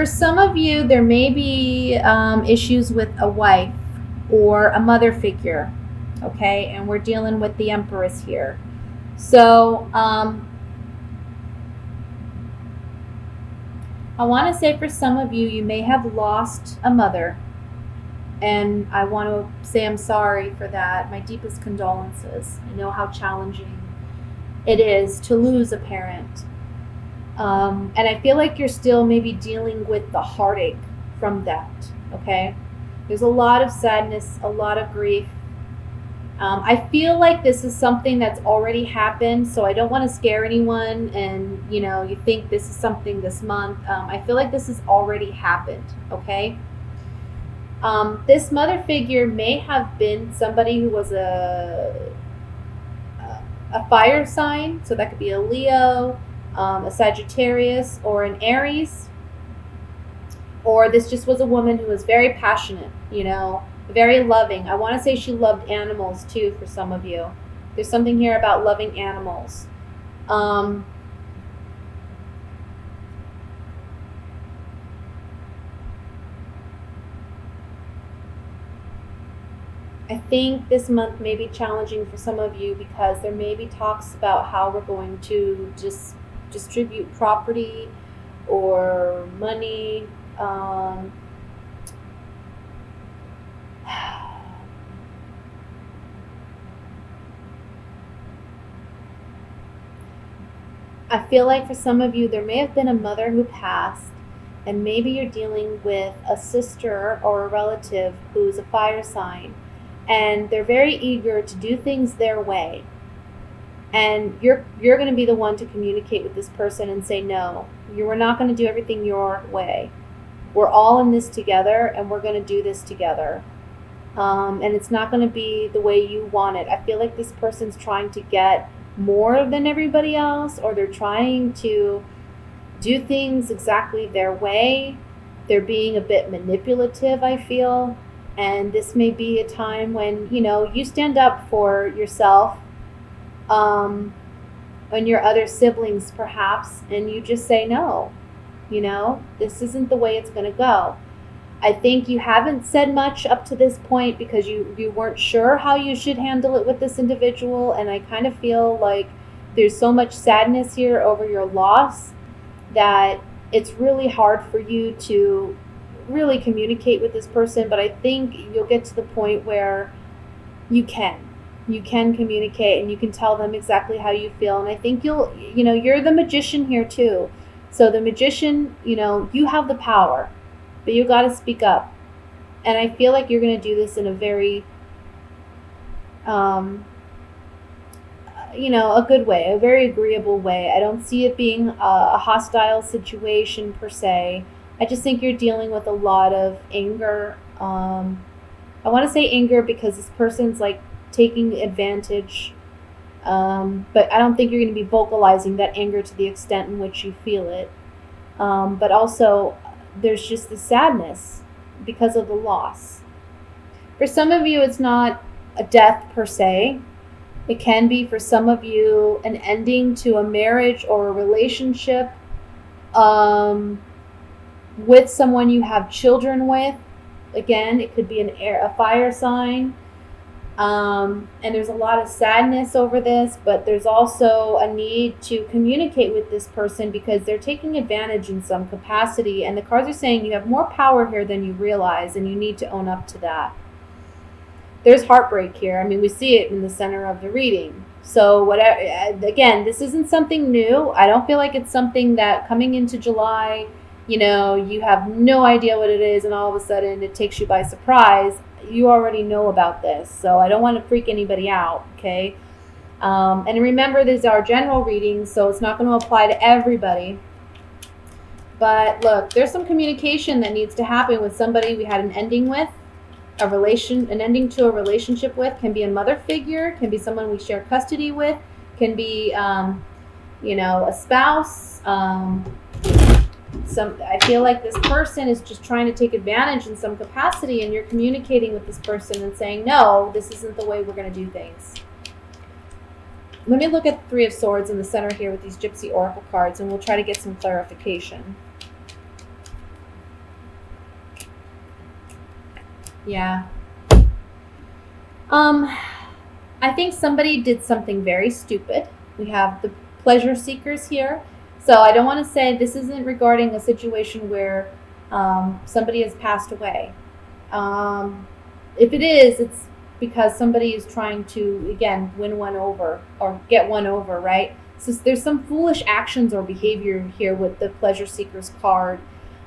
For some of you, there may be issues with a wife or a mother figure, okay? And we're dealing with the Empress here. So I want to say for some of you, you may have lost a mother. And I want to say I'm sorry for that. My deepest condolences. I know how challenging it is to lose a parent. And I feel like you're still maybe dealing with the heartache from that, okay? There's a lot of sadness, a lot of grief. I feel like this is something that's already happened, so I don't want to scare anyone and, you think this is something this month. I feel like this has already happened, okay? This mother figure may have been somebody who was a fire sign, so that could be a Leo, a Sagittarius, or an Aries. Or this just was a woman who was very passionate, very loving. I want to say she loved animals too for some of you. There's something here about loving animals. I think this month may be challenging for some of you because there may be talks about how we're going to just distribute property or money. I feel like for some of you, there may have been a mother who passed, and maybe you're dealing with a sister or a relative who's a fire sign, and they're very eager to do things their way. And you're going to be the one to communicate with this person and say, no, we're not going to do everything your way. We're all in this together, and we're going to do this together. And it's not going to be the way you want it. I feel like this person's trying to get more than everybody else, or they're trying to do things exactly their way. They're being a bit manipulative, I feel. And this may be a time when, you stand up for yourself, and your other siblings perhaps, and you just say, no, this isn't the way it's going to go. I think you haven't said much up to this point because you weren't sure how you should handle it with this individual, and I kind of feel like there's so much sadness here over your loss that it's really hard for you to really communicate with this person. But I think you'll get to the point where you can communicate and you can tell them exactly how you feel. And I think you're the magician here too. So the magician, you have the power, but you got to speak up. And I feel like you're going to do this in a very, a good way, a very agreeable way. I don't see it being a hostile situation per se. I just think you're dealing with a lot of anger. I want to say anger because this person's like taking advantage. But I don't think you're going to be vocalizing that anger to the extent in which you feel it. But also, there's just the sadness because of the loss. For some of you, it's not a death per se. It can be for some of you an ending to a marriage or a relationship with someone you have children with. Again, it could be a fire sign. And there's a lot of sadness over this, but there's also a need to communicate with this person because they're taking advantage in some capacity. And the cards are saying you have more power here than you realize, and you need to own up to that. There's heartbreak here. I mean, we see it in the center of the reading. So whatever, again, this isn't something new. I don't feel like it's something that coming into July, you have no idea what it is, and all of a sudden it takes you by surprise. You already know about this, so I don't want to freak anybody out, okay? And remember, these are general readings, so it's not going to apply to everybody. But look, there's some communication that needs to happen with somebody we had an ending with, an ending to a relationship with. Can be a mother figure, can be someone we share custody with, can be, a spouse. I feel like this person is just trying to take advantage in some capacity, and you're communicating with this person and saying, no, this isn't the way we're going to do things. Let me look at the Three of Swords in the center here with these Gypsy Oracle cards, and we'll try to get some clarification. Yeah. I think somebody did something very stupid. We have the pleasure seekers here. So I don't want to say this isn't regarding a situation where somebody has passed away. If it is, it's because somebody is trying to, again, win one over or get one over, right? So there's some foolish actions or behavior here with the pleasure seekers card.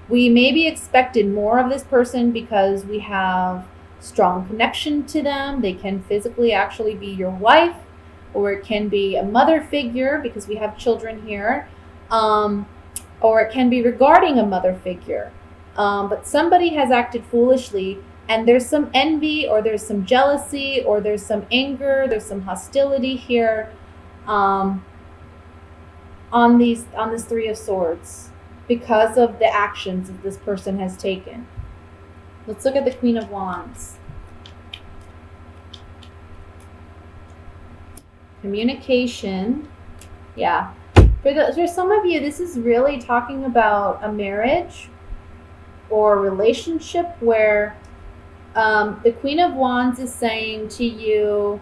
We maybe expected more of this person because we have strong connection to them. They can physically actually be your wife, or it can be a mother figure because we have children here, or it can be regarding a mother figure. But somebody has acted foolishly, and there's some envy, or there's some jealousy, or there's some anger, there's some hostility here on this Three of Swords because of the actions that this person has taken. Let's look at the Queen of Wands. Communication. Yeah. For some of you, this is really talking about a marriage or a relationship where the Queen of Wands is saying to you,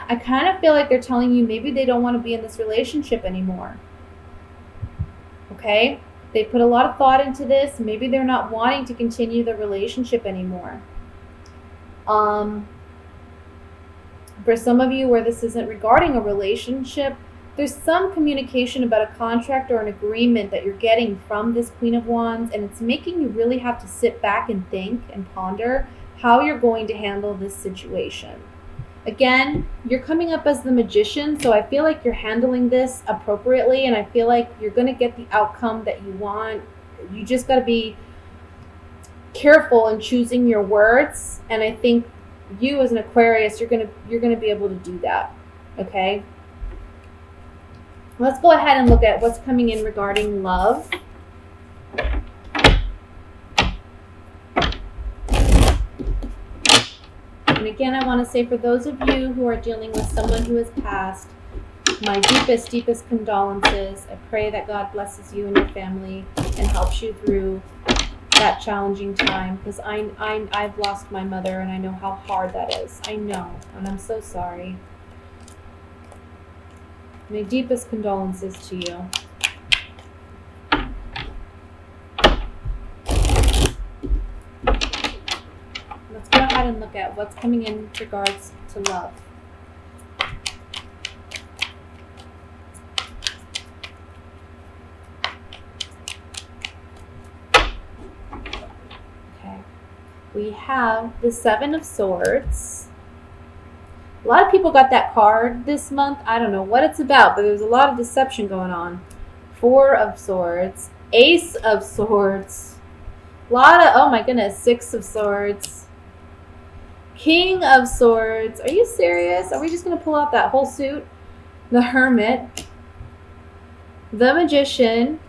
I kind of feel like they're telling you maybe they don't want to be in this relationship anymore. Okay? They put a lot of thought into this. Maybe they're not wanting to continue the relationship anymore. For some of you where this isn't regarding a relationship, there's some communication about a contract or an agreement that you're getting from this Queen of Wands, and it's making you really have to sit back and think and ponder how you're going to handle this situation. Again, you're coming up as the Magician, so I feel like you're handling this appropriately, and I feel like you're going to get the outcome that you want. You just got to be careful in choosing your words, and I think you as an Aquarius, you're going to be able to do that. Okay? Let's go ahead and look at what's coming in regarding love. And again, I want to say for those of you who are dealing with someone who has passed, my deepest, deepest condolences. I pray that God blesses you and your family and helps you through that challenging time, because I've lost my mother and I know how hard that is. I know, and I'm so sorry. My deepest condolences to you. Let's go ahead and look at what's coming in regards to love. Okay. We have the Seven of Swords. A lot of people got that card this month. I don't know what it's about, but there's a lot of deception going on. Four of Swords. Ace of Swords. A lot of, oh my goodness, Six of Swords. King of Swords. Are you serious? Are we just going to pull out that whole suit? The Hermit. The Magician.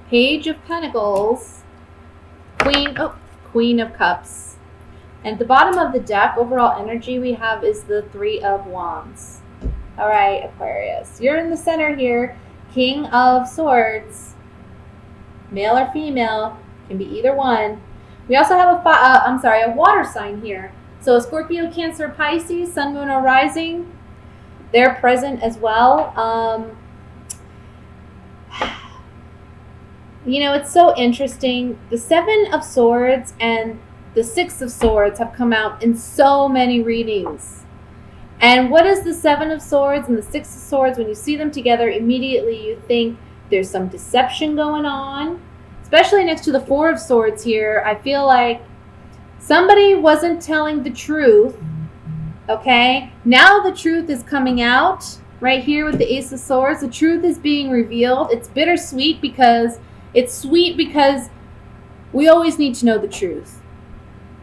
Page of Pentacles. Queen of Cups. And at the bottom of the deck, overall energy we have is the Three of Wands. All right, Aquarius. You're in the center here. King of Swords. Male or female. Can be either one. We also have a water sign here. So Scorpio, Cancer, Pisces, Sun, Moon, or Rising. They're present as well. It's so interesting. The Seven of Swords and the Six of Swords have come out in so many readings. And what is the Seven of Swords and the Six of Swords? When you see them together, immediately you think there's some deception going on. Especially next to the Four of Swords here, I feel like somebody wasn't telling the truth. Okay? Now the truth is coming out right here with the Ace of Swords. The truth is being revealed. It's bittersweet because it's sweet because we always need to know the truth.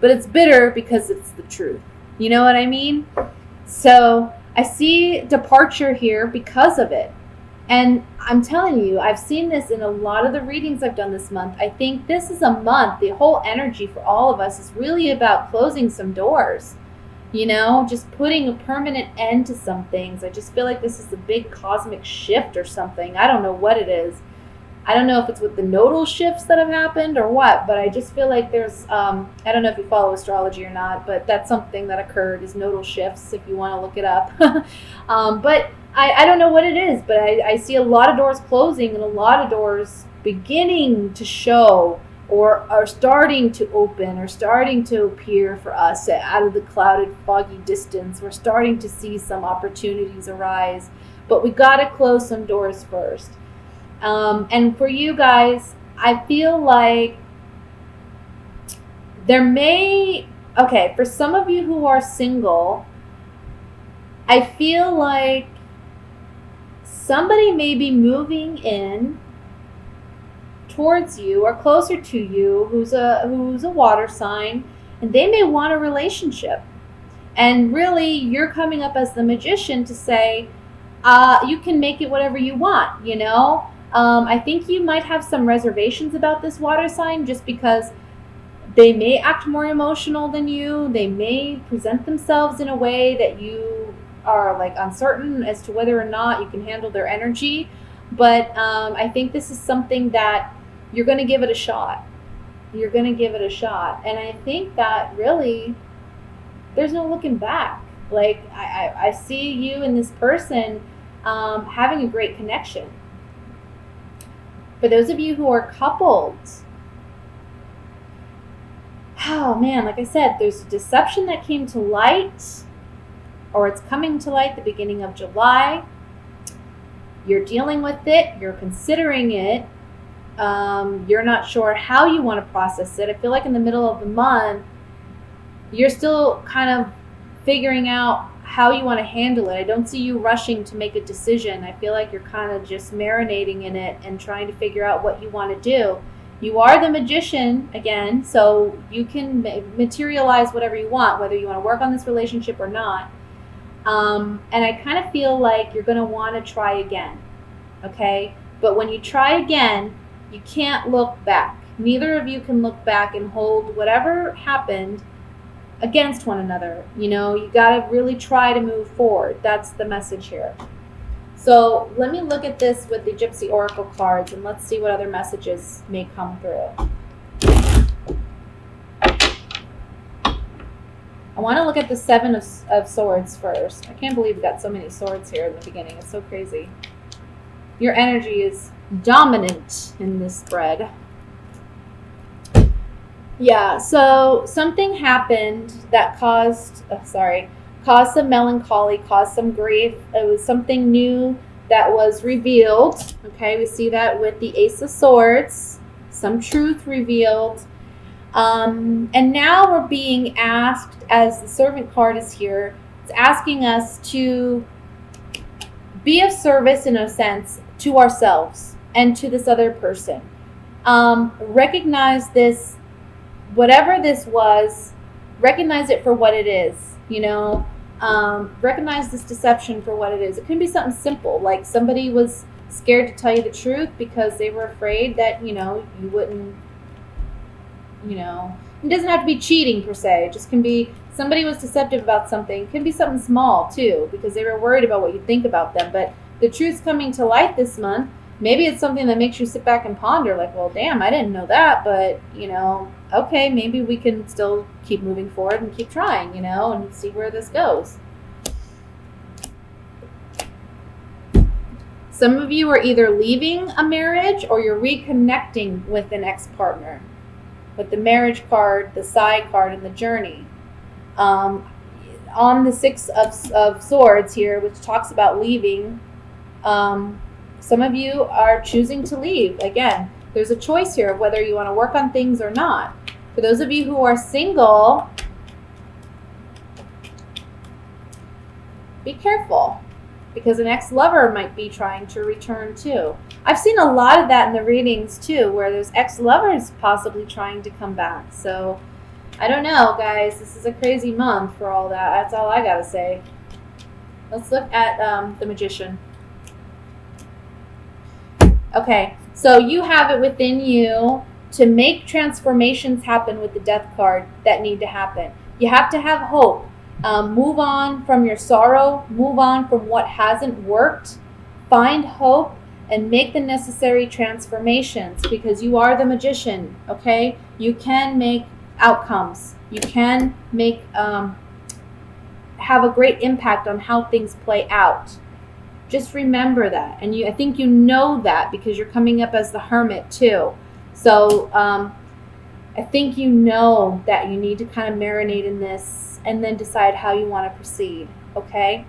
But it's bitter because it's the truth. You know what I mean? So I see departure here because of it. And I'm telling you, I've seen this in a lot of the readings I've done this month. I think this is a month, the whole energy for all of us is really about closing some doors. Just putting a permanent end to some things. I just feel like this is a big cosmic shift or something. I don't know what it is. I don't know if it's with the nodal shifts that have happened or what, but I just feel like there's, I don't know if you follow astrology or not, but that's something that occurred, is nodal shifts, if you want to look it up. But I don't know what it is, but I see a lot of doors closing and a lot of doors beginning to show, or are starting to open, or starting to appear for us out of the clouded, foggy distance. We're starting to see some opportunities arise, but we got to close some doors first. And for you guys, I feel like there may, okay, for some of you who are single, I feel like somebody may be moving in towards you or closer to you who's a water sign, and they may want a relationship. And really, you're coming up as the magician to say, you can make it whatever you want, you know? I think you might have some reservations about this water sign, just because they may act more emotional than you. They may present themselves in a way that you are like uncertain as to whether or not you can handle their energy. But I think this is something that you're going to give it a shot. You're going to give it a shot. And I think that really there's no looking back. Like I see you and this person having a great connection. For those of you who are coupled, oh man, like I said, there's a deception that came to light, or it's coming to light the beginning of July. You're dealing with it. You're considering it. You're not sure how you want to process it. I feel like in the middle of the month, you're still kind of figuring out how you want to handle it. I don't see you rushing to make a decision. I feel like you're kind of just marinating in it and trying to figure out what you want to do. You are the magician again, so you can materialize whatever you want, whether you want to work on this relationship or not. And I kind of feel like you're going to want to try again, okay? But when you try again, you can't look back. Neither of you can look back and hold whatever happened against one another. You know, you got to really try to move forward. That's the message here. So let me look at this with the Gypsy Oracle cards, and let's see what other messages may come through. I want to look at the Seven of Swords first. I can't believe we got so many swords here in the beginning. It's so crazy. Your energy is dominant in this spread. Yeah, so something happened that caused some melancholy, caused some grief. It was something new that was revealed. Okay, we see that with the Ace of Swords, some truth revealed. And now we're being asked, as the Servant card is here, it's asking us to be of service, in a sense, to ourselves and to this other person. Recognize this, whatever this was, recognize it for what it is, you know. Recognize this deception for what it is. It can be something simple, like somebody was scared to tell you the truth because they were afraid that, you know, you wouldn't, you know, it doesn't have to be cheating per se. It just can be somebody was deceptive about something. It can be something small too, because they were worried about what you think about them. But the truth's coming to light this month. Maybe it's something that makes you sit back and ponder, like, well, damn, I didn't know that, but, you know, okay, maybe we can still keep moving forward and keep trying, you know, and see where this goes. Some of you are either leaving a marriage or you're reconnecting with an ex-partner. With the marriage card, the side card, and the journey. On the Six of Swords here, which talks about leaving, some of you are choosing to leave. Again, there's a choice here of whether you want to work on things or not. For those of you who are single, be careful, because an ex-lover might be trying to return too. I've seen a lot of that in the readings too, where there's ex-lovers possibly trying to come back. So I don't know, guys. This is a crazy month for all that. That's all I gotta say. Let's look at the Magician. Okay, so you have it within you to make transformations happen with the Death card that need to happen. You have to have hope. Move on from your sorrow. Move on from what hasn't worked. Find hope and make the necessary transformations, because you are the magician, okay? You can make outcomes. You can make have a great impact on how things play out. Just remember that. And I think you know that because you're coming up as the hermit too. So I think you know that you need to kind of marinate in this and then decide how you want to proceed, okay?